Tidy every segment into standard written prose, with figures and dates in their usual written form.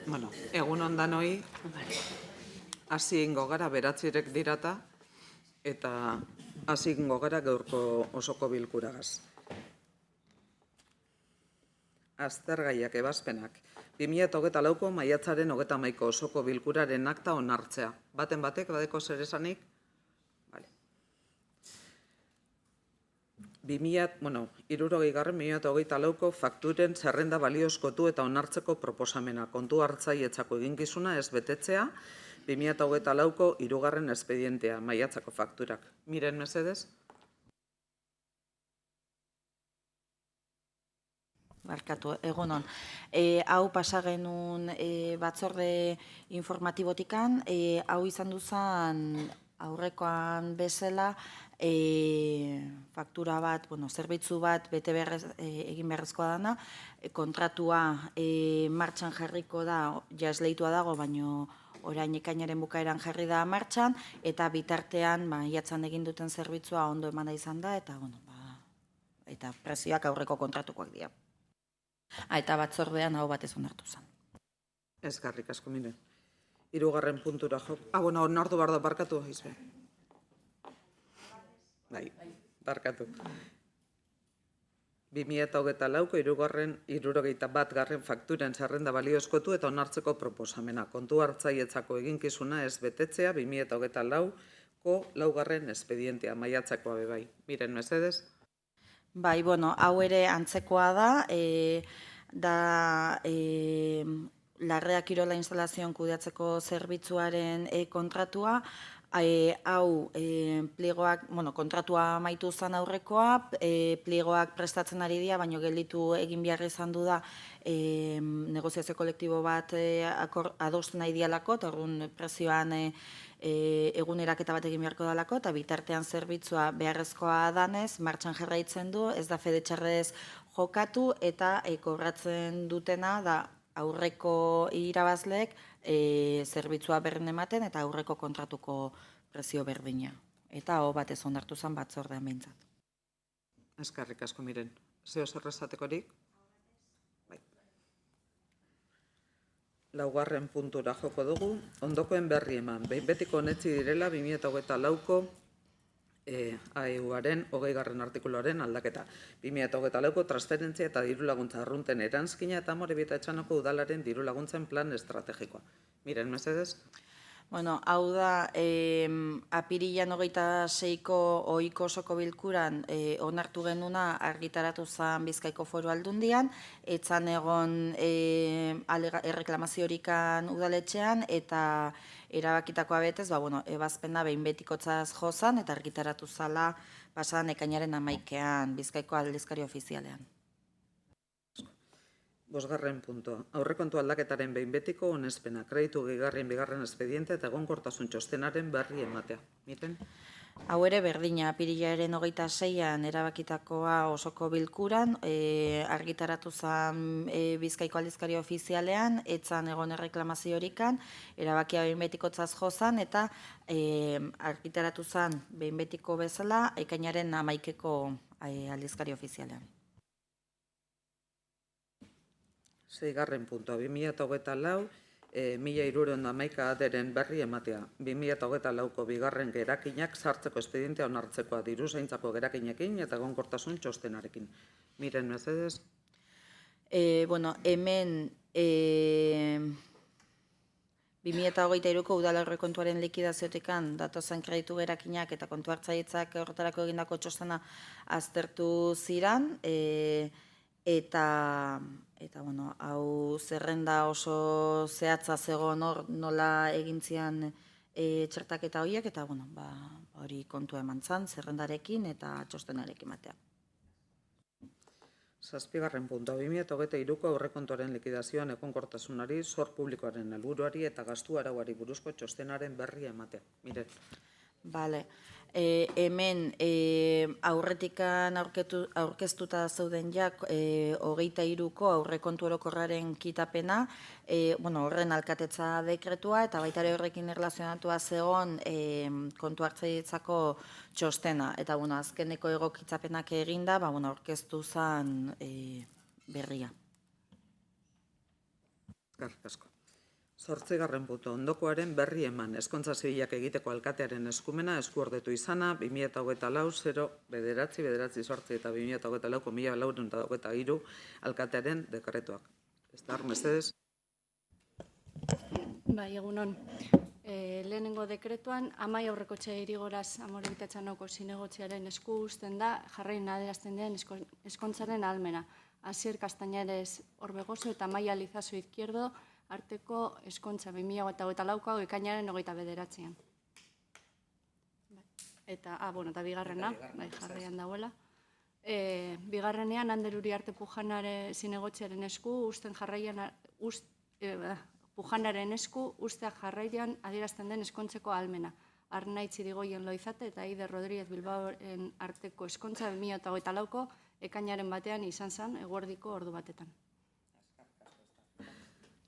Bueno, egun ondan hoi, hasi ingo gara beratzirek dirata, eta hasi ingo gara gaurko osoko bilkuragaz. Aztergaiak ebazpenak. 2024ko maiatzaren 31ko osoko bilkuraren akta onartzea. Baten batek, badeko zer esanik? Vale. 2024ko fakturen zerrenda baliozkotu eta onartzeko proposamena. Kontu hartzaietzako eginkizuna ez betetzea, 2024ko hirugarren espedientea, maiatzako fakturak. Miren, mesedez? Barkatu, egunon. Hau pasa genuen batzorde informatibotikan, hau izan duzan aurrekoan bezala, faktura bat, zerbitzu bat bete egin beharrezkoa dana, kontratua martxan jarriko da, ja esleitua dago, baino orain ekainaren bukaeran jarri da martxan, eta bitartean maiatzan egin duten zerbitzua ondo emana izan da, eta prezioak aurreko kontratukoak dira. Eta batzordean hau batez onartu zen. Eskerrik asko, mire. Hirugarren puntura jo. Onartu behar da, barkatu, izbe. Bai, barkatu. 2024ko hirugarren 71. fakturen zerrenda baliozkotu eta onartzeko proposamena. Kontu hartzaietzako eginkizuna ez betetzea 2024ko laugarren espedientea, maiatzakoa bebai. Miren, mesedez? Bai, hau ere antzekoa da Larrea Kirola instalazioan kudeatzeko zerbitzuaren kontratua, hau pliegoak, kontratua amaitu zen aurrekoa, pliegoak prestatzen ari dira, baino gelditu egin behar izan du da negoziazio kolektibo bat adostu nahi dialako, eta orduan prezioan eguneraketa bat egin beharko dalako, eta bitartean zerbitzua beharrezkoa danez, martxan jarraitzen du, ez da fedetxarrez jokatu, eta kobratzen dutena da aurreko irabazleek zerbitzua berdin ematen eta aurreko kontratuko prezio berdina. Eta hau batez onartu zen batzordean behintzat. Eskerrik asko, miren. Zeo zer esatekorik? Bai. Laugarren puntura joko dugu, ondokoen berri eman. Behin betiko honetzi direla 2024ko AEU-aren 20. artikuluaren aldaketa. 2024ko transferentzia eta diru laguntza arrunten eranskina eta Amorebieta Etxanoko udalaren diru laguntzen plan estrategikoa. Miren, mesedez? Hau da, apirilan 26ko ohiko osoko bilkuran onartu genuna argitaratu zen Bizkaiko Foru Aldundian, etzan egon erreklamaziorikan udaletxean, eta erabakitakoa betez, ebazpena behin betikotzaz jozan, eta argitaratu zala pasan ekainaren 11an Bizkaiko aldizkari ofizialean. Bosgarren puntua. Aurrekontu aldaketaren behin betiko onespena, kreditu gehigarrien bigarren espediente eta egonkortasun txostenaren berri ematea. Miren? Hau ere berdina, apirilaren 26an erabakitakoa osoko bilkuran, argitaratu zen Bizkaiko aldizkari ofizialean, etzan egon erreklamaziorikan, erabakia behin betikotzaz jozan, eta argitaratu zen behin betiko bezala, ekainaren 11ko aldizkari ofizialean. Seigarren puntua, 2024 1311 aderen berri ematea. 2024ko bigarren gerakinak sartzeko espedientea onartzekoa diru zaintzako gerakinekin eta egonkortasun txostenarekin. Miren, mesedez? Hemen 2023ko udal aurrekontuaren likidaziotikan datozen kreditu gerakinak eta kontu hartzailetzak horretarako egindako txostena aztertu ziran, eta hau zerrenda oso zehatza zegoen hor nola egintzian txertaketa horiek, eta hori kontua eman zan, zerrendarekin eta txostenarekin batea. Zazpigarren puntua, 2023ko aurrekontuaren likidazioan egonkortasunari, zor publikoaren helburuari eta gastu arauari buruzko txostenaren berri ematea. Miren. Bale. Hemen aurretikan aurkeztuta zeuden jak 23ko aurrekontu orokorraren kitapena, horren alkatetza dekretua eta baita ere horrekin erlazionatua zegoen kontu hartzailetzako txostena. Eta azkeneko egokitzapenak eginda, aurkeztu zen berria. Eskerrik asko. Zortzigarren puntu, ondokoaren berri eman. Ezkontza zibilak egiteko alkatearen eskumena eskuordetu izana 2024/9 eta 2024/1423 alkatearen dekretuak. Estar, mesedez. Bai, egunon. Lehenengo dekretuan, amai aurrekotxe irigoraz Amorebieta-Etxanoko zinegotziaren esku uzten da jarrain adierazten den ezkontzaren ahalmena. Asier Castañares Orbegoso eta Maia Lizaso Izquierdo arteko eskontza 2024ko ekainaren 29an. Eta bigarrena, jarraian dagoela. Bigarrenean, Ander Uriarte Pujanare zinegotziaren esku uzten jarraian Pujanaren esku usteak jarraian adierazten den eskontzeko ahalmena. Arnaitz Irigoyen Loizate eta Aider Rodríguez Bilbaoren arteko eskontza 2024ko ekainaren batean izan zen eguerdiko ordu batetan.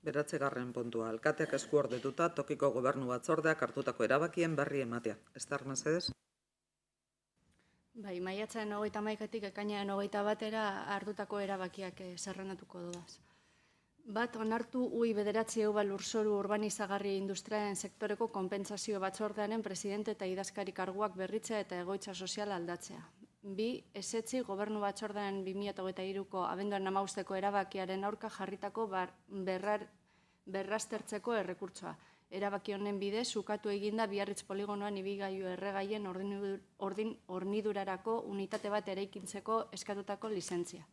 Beratzegarren puntua, alkateak eskuordetuta tokiko gobernu batzordeak hartutako erabakien berri ematea. Estar, mesedez. Bai, maiatzaren 31-tik ekainaren 21 hartutako erabakiak zerrendatuko dudaz. Bat, onartu UI9 lurzoru urbanizagarri industrialen sektoreko konpentsazio batzordearen presidente eta idazkari karguak berritzea eta egoitza soziala aldatzea. Bi, ezetzi gobernu batzordearen 2023ko abenduaren 15ko erabakiaren aurka jarritako berraztertzeko errekurtsoa. Erabaki honen bidez, ukatu eginda Biarritz poligonoan ibigailu erregaien hornidurarako unitate bat eraikintzeko eskatutako lizentzia.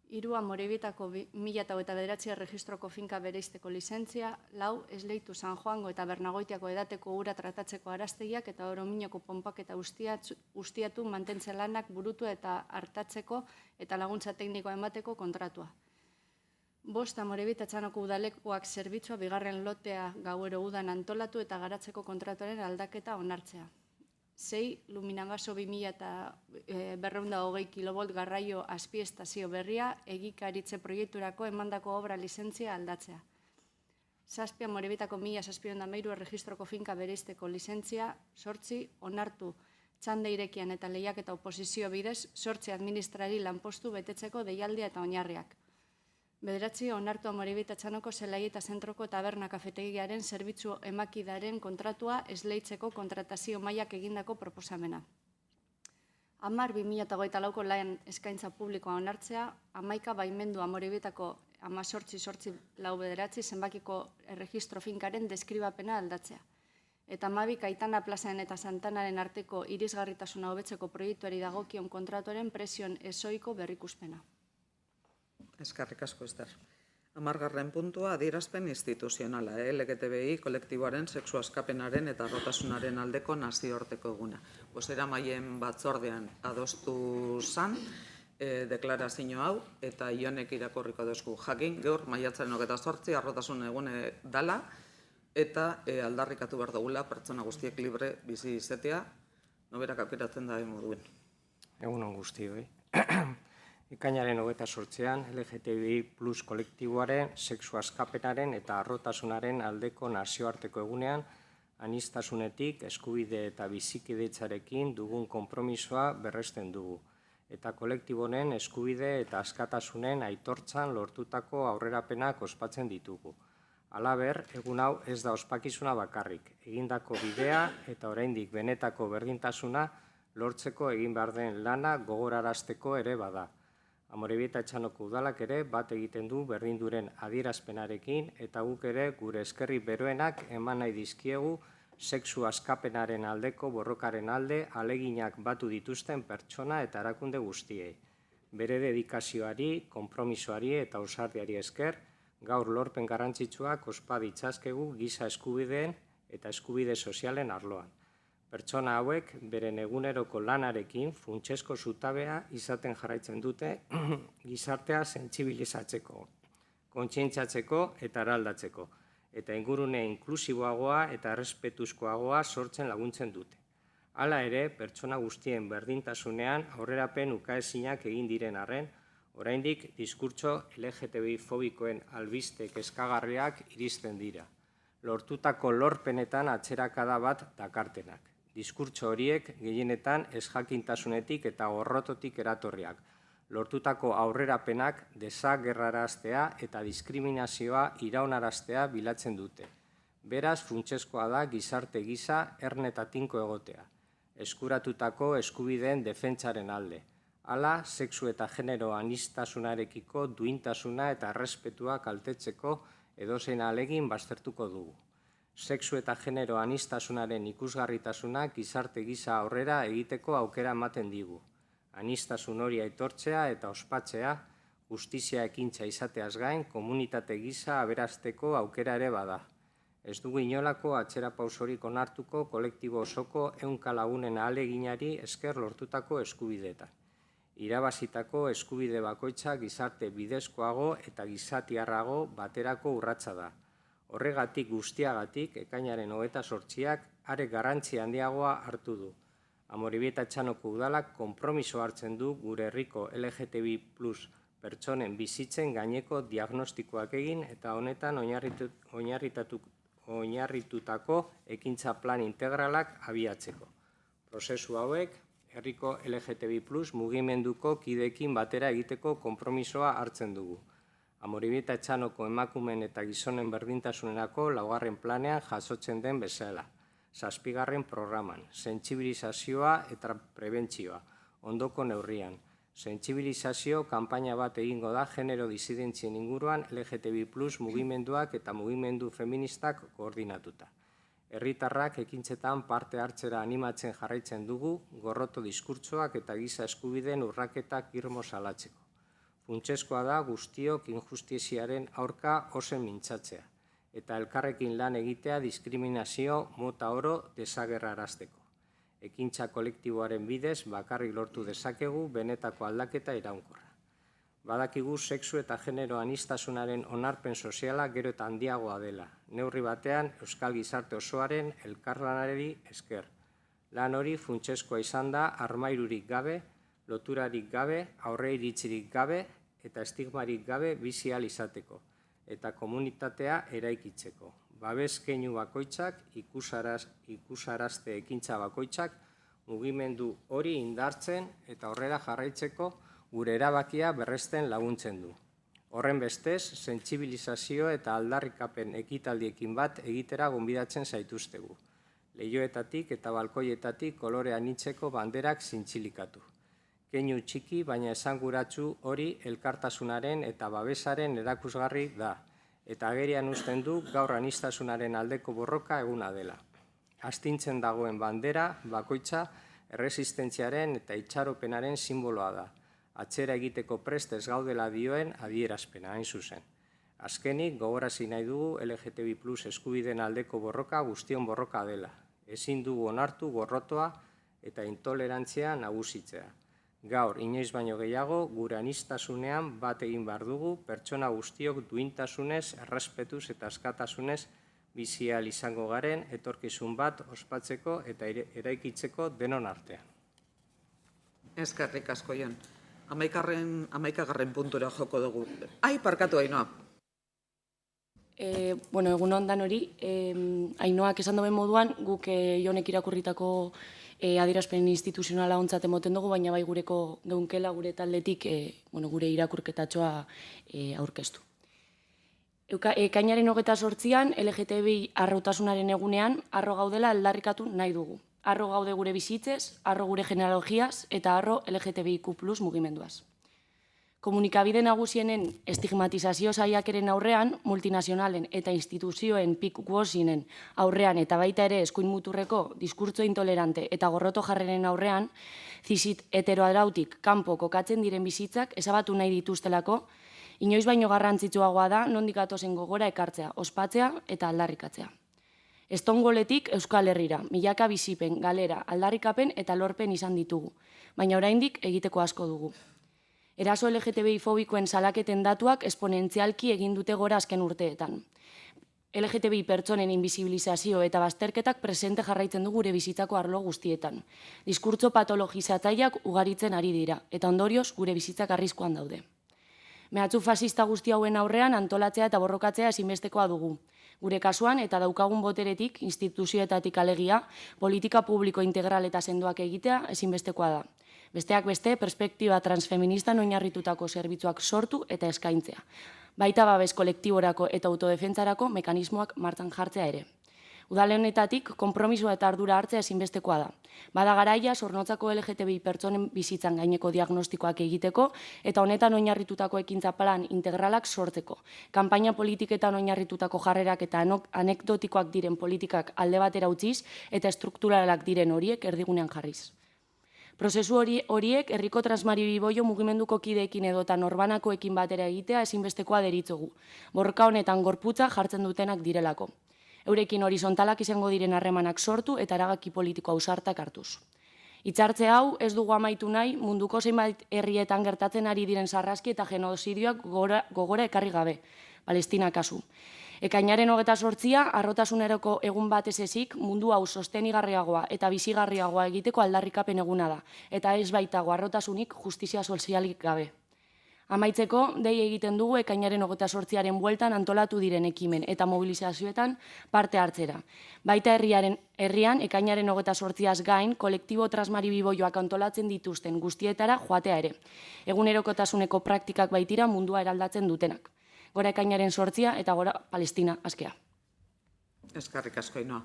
Hiru, Amorebietako 2029 erregistroko finka bereizteko lizentzia. Lau, Esleitu, San Joango eta Bernagoitiako edateko ura tratatzeko araztegiak eta Orominoko ponpak eta ustiatu mantentze lanak burutu eta hartatzeko eta laguntza teknikoa emateko kontratua. Bost, Amorebieta-Etxanoko udalekuak zerbitzua bigarren lotea gauero udan antolatu eta garatzeko kontratuaren aldaketa onartzea. 6. Luminagaso 2220 kilovolt garraio azpiestazio berria egikaritze proiekturako emandako obra lizentzia aldatzea. 7. Amorebietako 1713 erregistroko finka bereizteko lizentzia. 8. Onartu txanda irekian eta lehiak eta oposizio bidez 8 administrari lanpostu betetzeko deialdia eta oinarriak. 9. Onartu Amorebieta-Etxanoko zelai eta zentroko taberna kafetegiaren zerbitzu emakidaren kontratua esleitzeko kontratazio mailak egindako proposamena. 10. 2024ko lan eskaintza publikoa onartzea. 11. Baimendu Amorebietako 18-8-9 zenbakiko erregistro finkaren deskribapena aldatzea. Eta 12. Aitana plazaren eta Santanaren arteko irisgarritasuna hobetzeko proiektuari dagokion kontratuaren presioen ezoiko berrikuspena. Eskerrik asko, Ester. 10. puntua, adierazpen instituzionala, LGTBI kolektiboaren sexu askapenaren eta arrotasunaren aldeko nazioarteko eguna. Bozeramaien batzordean adostu zan, deklarazio hau, eta Ionek irakurriko dozku jakin, gaur maiatzaren 28 arrotasun egune dala, eta aldarrikatu behar dugula pertsona guztiek libre bizi izatea, noberak aukeratzen da moduen. Egunon guztioi. Ekainaren 28an LGTBI plus kolektiboaren sexu askapenaren eta arrotasunaren aldeko nazioarteko egunean aniztasunetik eskubide eta bizikidetzarekin dugun konpromisoa berresten dugu eta kolektibonen eskubide eta askatasunen aitortzan lortutako aurrerapenak ospatzen ditugu. Halaber, egun hau ez da ospakizuna bakarrik, egindako bidea eta oraindik benetako berdintasuna lortzeko egin behar den lana gogorarazteko ere bada. Amorebieta-Etxanoko udalak ere bat egiten du berdinduren adierazpenarekin eta guk ere gure eskerri beroenak eman nahi dizkiegu sexu askapenaren aldeko borrokaren alde aleginak batu dituzten pertsona eta erakunde guztiei. Bere dedikazioari, konpromisoari eta ausardiari esker, gaur lorpen garrantzitsuak ospa ditzazkegu giza eskubideen eta eskubide sozialen arloan. Pertsona hauek beren eguneroko lanarekin funtsezko zutabea izaten jarraitzen dute gizartea sentsibilizatzeko, kontzientziatzeko eta eraldatzeko, eta ingurune inklusiboagoa eta errespetuzkoagoa sortzen laguntzen dute. Hala ere, pertsona guztien berdintasunean aurrerapen ukaezinak egin diren arren, oraindik diskurtso LGTBI fobikoen albiste kezkagarriak iristen dira. Lortutako lorpenetan atzerakada bat dakartenak. Diskurtso horiek gehienetan ezjakintasunetik eta gorrototik eratorriak. lortutako aurrerapenak desagerraraztea eta diskriminazioa iraunaraztea bilatzen dute. Beraz, funtsezkoa da gizarte gisa erne eta tinko egotea, eskuratutako eskubideen defentsaren alde. Hala, sexu eta genero aniztasunarekiko duintasuna eta errespetua kaltetzeko edozein ahalegin baztertuko dugu. Sexu eta genero aniztasunaren ikusgarritasuna gizarte gisa aurrera egiteko aukera ematen digu. Aniztasun hori aitortzea eta ospatzea, justizia ekintza izateaz gain, komunitate gisa aberasteko aukera ere bada. Ez dugu inolako atzerapausorik onartuko kolektibo osoko 100 lagunen ahaleginari esker lortutako eskubideetan. Irabazitako eskubide bakoitza gizarte bidezkoago eta gizatiarrago baterako urratsa da. Horregatik guztiagatik, ekainaren 28ak are garrantzi handiagoa hartu du. Amorebieta Etxanoko udalak konpromiso hartzen du gure herriko LGTBI+ pertsonen bizitzen gaineko diagnostikoak egin eta honetan oinarritutako ekintza plan integralak abiatzeko. Prozesu hauek, herriko LGTBI+ mugimenduko kideekin batera egiteko konpromisoa hartzen dugu. Amorebieta Etxanoko emakumeen eta gizonen berdintasunerako 4. planean jasotzen den bezala. 7. programan, sentsibilizazioa eta prebentzioa, ondoko neurrian. Sentsibilizazio kanpaina bat egingo da genero disidentzien inguruan LGTBI+ mugimenduak eta mugimendu feministak koordinatuta. Herritarrak ekintzetan parte hartzera animatzen jarraitzen dugu, gorroto diskurtsoak eta giza eskubideen urraketak irmo salatzeko. Funtsezkoa da guztiok injustiziaren aurka ozen mintzatzea, eta elkarrekin lan egitea diskriminazio mota oro desagerrarazteko. Ekintza kolektiboaren bidez bakarrik lortu dezakegu benetako aldaketa iraunkorra. Badakigu sexu eta genero aniztasunaren onarpen soziala gero eta handiagoa dela, neurri batean euskal gizarte osoaren elkarlanari esker. Lan hori funtsezkoa izan da armairurik gabe, loturarik gabe, aurreiritzirik gabe eta estigmarik gabe bizi ahal izateko eta komunitatea eraikitzeko. Babes keinu bakoitzak, ikusarazte ekintza bakoitzak, mugimendu hori indartzen eta aurrera jarraitzeko gure erabakia berresten laguntzen du. Horren bestez, sentsibilizazio eta aldarrikapen ekitaldiekin bat egitera gonbidatzen zaituztegu. Leihoetatik eta balkoietatik kolore anitzeko banderak zintzilikatu. Keinu txiki baina esanguratsu hori elkartasunaren eta babesaren erakusgarri da, eta agerian uzten du gaur aniztasunaren aldeko borroka eguna dela. Astintzen dagoen bandera bakoitza erresistentziaren eta itxaropenaren simboloa da. Atzera egiteko prest ez gaudela dioen adierazpena hain zuzen. Azkenik, gogorarazi nahi dugu LGTBI+ eskubideen aldeko borroka guztion borroka dela. Ezin dugu onartu gorrotoa eta intolerantzia nagusitzea. Gaur, inoiz baino gehiago, gure aniztasunean bat egin behar dugu, pertsona guztiok duintasunez, errespetuz eta askatasunez bizi ahal izango garen, etorkizun bat ospatzeko eta eraikitzeko denon artean. Eskerrik asko, Jon. 11. puntura joko dugu. Parkatu, Ainhoa. Egun ondan hori, Ainhoak esan duen moduan, guk Jonek irakurritako adierazpen instituzionala ontzat emoten dugu, baina bai gureko geunkela gure taldetik gure irakurketatxoa aurkeztu. Ekainaren 28an, LGTBI arrautasunaren egunean, arro gaudela aldarrikatu nahi dugu. Arro gaude gure bizitzez, arro gure genealogiaz eta arro LGTBIQ+ mugimenduaz. Komunikabide nagusienen estigmatizazio saiakeren aurrean, multinazionalen eta instituzioen peak-washingen aurrean eta baita ere eskuin muturreko diskurtso intolerante eta gorroto jarreren aurrean, zisit heteroarautik kanpo kokatzen diren bizitzak ezabatu nahi dituztelako, inoiz baino garrantzitsuagoa da nondik gatozen gogora ekartzea, ospatzea eta aldarrikatzea. Estongoletik Euskal Herrira, milaka bizipen, galera, aldarrikapen eta lorpen izan ditugu, baina oraindik egiteko asko dugu. Eraso LGTBI-fobikoen salaketen datuak esponentzialki egin dute gora azken urteetan. LGTBI pertsonen inbizibilizazio eta bazterketak presente jarraitzen du gure bizitzako arlo guztietan. Diskurtso patologizatzaileak ugaritzen ari dira, eta ondorioz gure bizitzak arriskuan daude. Mehatxu fasista guzti hauen aurrean antolatzea eta borrokatzea ezinbestekoa dugu. Gure kasuan eta daukagun boteretik, instituzioetatik alegia, politika publiko integral eta sendoak egitea ezinbestekoa da. Besteak beste, perspektiba transfeministan oinarritutako zerbitzuak sortu eta eskaintzea. Baita babes kolektiborako eta autodefentzarako mekanismoak martxan jartzea ere. Udal honetatik konpromisoa eta ardura hartzea ezinbestekoa da. Bada garaia zornotzako LGTBI pertsonen bizitzan gaineko diagnostikoak egiteko eta honetan oinarritutako ekintza plan integralak sortzeko. Kanpaina politiketan oinarritutako jarrerak eta anekdotikoak diren politikak alde batera utziz eta estrukturalak diren horiek erdigunean jarriz. Prozesu horiek herriko transmaribiboio mugimenduko kideekin edota norbanakoekin batera egitea ezinbestekoa deritzogu. Borroka honetan gorputza jartzen dutenak direlako. Eurekin horizontalak izango diren harremanak sortu eta erabaki politiko ausartak hartuz. Hitzartze hau ez dugu amaitu nahi munduko zenbait herrietan gertatzen ari diren sarraski eta genozidioak gogora ekarri gabe, Palestina kasu. Ekainaren 28a, harrotasuneroko egun batez ezik, mundu hau sostenigarriagoa eta bizigarriagoa egiteko aldarrikapen eguna da, eta ez baitago harrotasunik justizia sozialik gabe. Amaitzeko, dei egiten dugu ekainaren 28aren bueltan antolatu diren ekimen eta mobilizazioetan parte hartzera. Baita herrian ekainaren 28az gain, kolektibo transmaribiboioak antolatzen dituzten guztietara joatea ere. Egunerokotasuneko praktikak baitira mundua eraldatzen dutenak. Gora ekainaren 8 eta gora Palestina askea. Eskerrik asko, Ainhoa.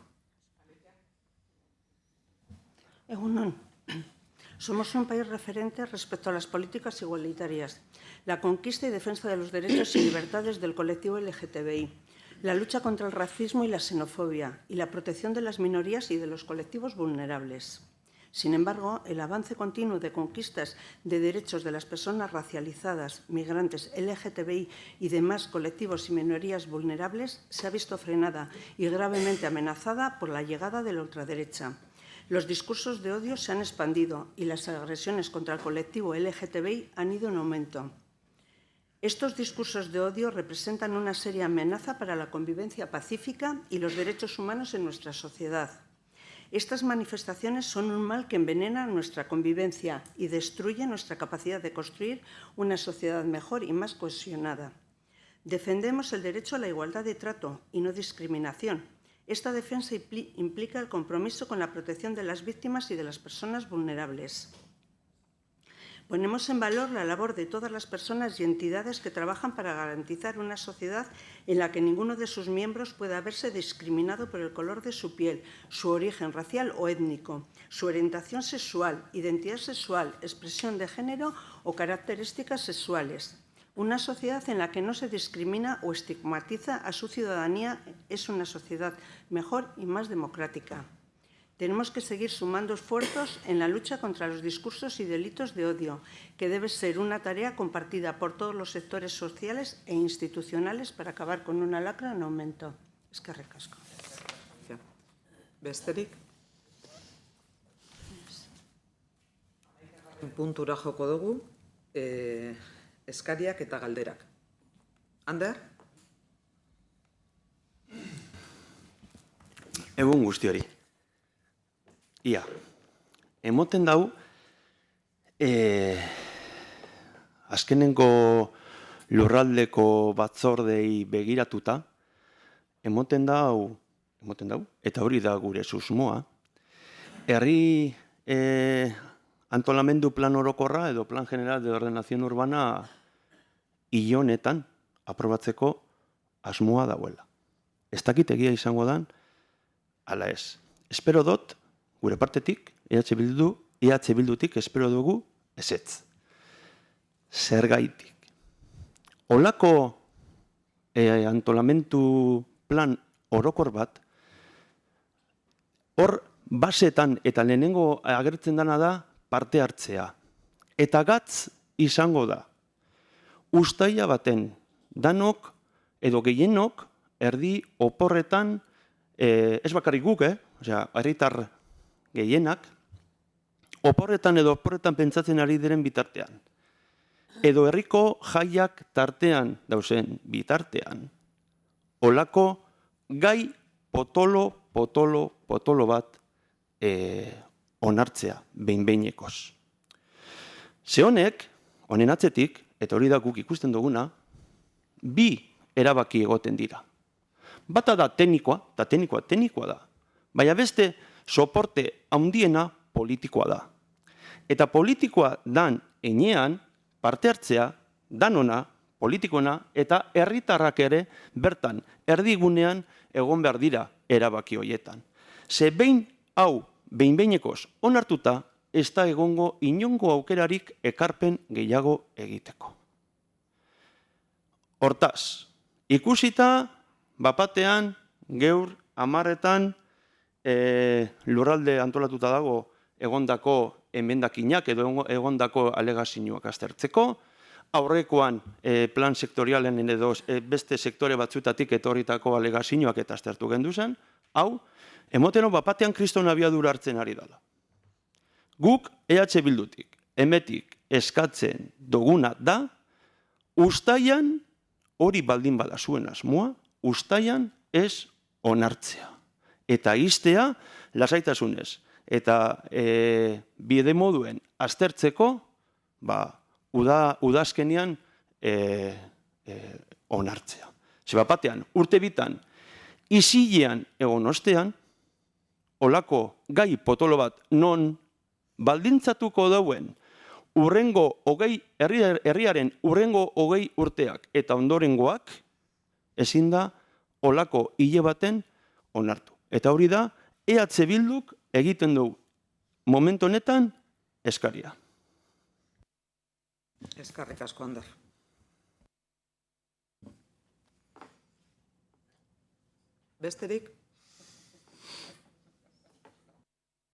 Egunon. Somos un país referente respecto a las políticas igualitarias, la conquista y defensa de los derechos y libertades del colectivo LGTBI, la lucha contra el racismo y la xenofobia y la protección de las minorías y de los colectivos vulnerables. Sin embargo, el avance continuo de conquistas de derechos de las personas racializadas, migrantes, LGTBI y demás colectivos y minorías vulnerables se ha visto frenada y gravemente amenazada por la llegada de la ultraderecha. Los discursos de odio se han expandido y las agresiones contra el colectivo LGTBI han ido en aumento. Estos discursos de odio representan una seria amenaza para la convivencia pacífica y los derechos humanos en nuestra sociedad. Estas manifestaciones son un mal que envenena nuestra convivencia y destruye nuestra capacidad de construir una sociedad mejor y más cohesionada. Defendemos el derecho a la igualdad de trato y no discriminación. Esta defensa implica el compromiso con la protección de las víctimas y de las personas vulnerables. Ponemos en valor la labor de todas las personas y entidades que trabajan para garantizar una sociedad en la que ninguno de sus miembros pueda verse discriminado por el color de su piel, su origen racial o étnico, su orientación sexual, identidad sexual, expresión de género o características sexuales. Una sociedad en la que no se discrimina o estigmatiza a su ciudadanía es una sociedad mejor y más democrática. Tenemos que seguir sumando esfuerzos en la lucha contra los discursos y delitos de odio, que debe ser una tarea compartida por todos los sectores sociales e institucionales para acabar con una lacra en aumento. Eskerrik asko. Besterik? Puntura joko dugu. Eskariak eta galderak. Ander? Egun guzti hori. Ia, emoten dau, azkenengo lurraldeko batzordei begiratuta, emoten dau, eta hori da gure susmoa, herri antolamendu plan orokorra edo plan general de ordenación urbana hilonetan aprobatzeko asmoa dauela. Ez dakit egia izango dan, ala ez. Espero dut, gure partetik, EH Bildutik espero dugu ezetz. Zergaitik. Olako antolamendu plan orokor bat, hor basetan eta lehenengo agertzen dana da parte hartzea. Eta gatz izango da. Uztaila baten danok edo gehienok erdi oporretan, ez bakarrik guk, herritar gehienak, oporretan edo oporretan pentsatzen ari diren bitartean. Edo herriko jaiak tartean dauzen bitartean, olako gai potolo bat onartzea, behin-behinekoz. Ze honek, honen atzetik, eta hori da guk ikusten duguna, bi erabaki egoten dira. Bata da teknikoa, eta teknikoa da. Baina beste soporte handiena politikoa da. Eta politikoa dan enean, parte hartzea, danona, politikona, eta herritarrak ere bertan, erdigunean egon behar dira erabaki hoietan. Ze behin hau, behin-behinekoz onartuta, ez da egongo inongo aukerarik ekarpen gehiago egiteko. Hortaz, ikusita, bapatean, geur, amarretan, lurralde antolatuta dago egondako emendakinak edo egondako alegazioak aztertzeko, aurrekoan plan sektorialen edo beste sektore batzutatik etorritako alegazioak eta aztertu gendu zen, hau, emoteno bapatean kriston abiadura hartzen ari dela. Guk EH Bildutik, emetik eskatzen duguna da, ustaian, hori baldin bada zuen asmoa, ustaian ez onartzea. Eta iztea, lasaitasunez. Eta bide moduen aztertzeko, udazkenean onartzea. Ze bapatean, urte bitan, izilean egon ostean, olako gai potolo bat non baldintzatuko dauen herriaren urrengo 20 urteak eta ondorengoak ezin da olako hile baten onartu. Eta hori da, EH Bilduk egiten du momentu honetan eskaria. Eskerrik asko, Ander. Besterik?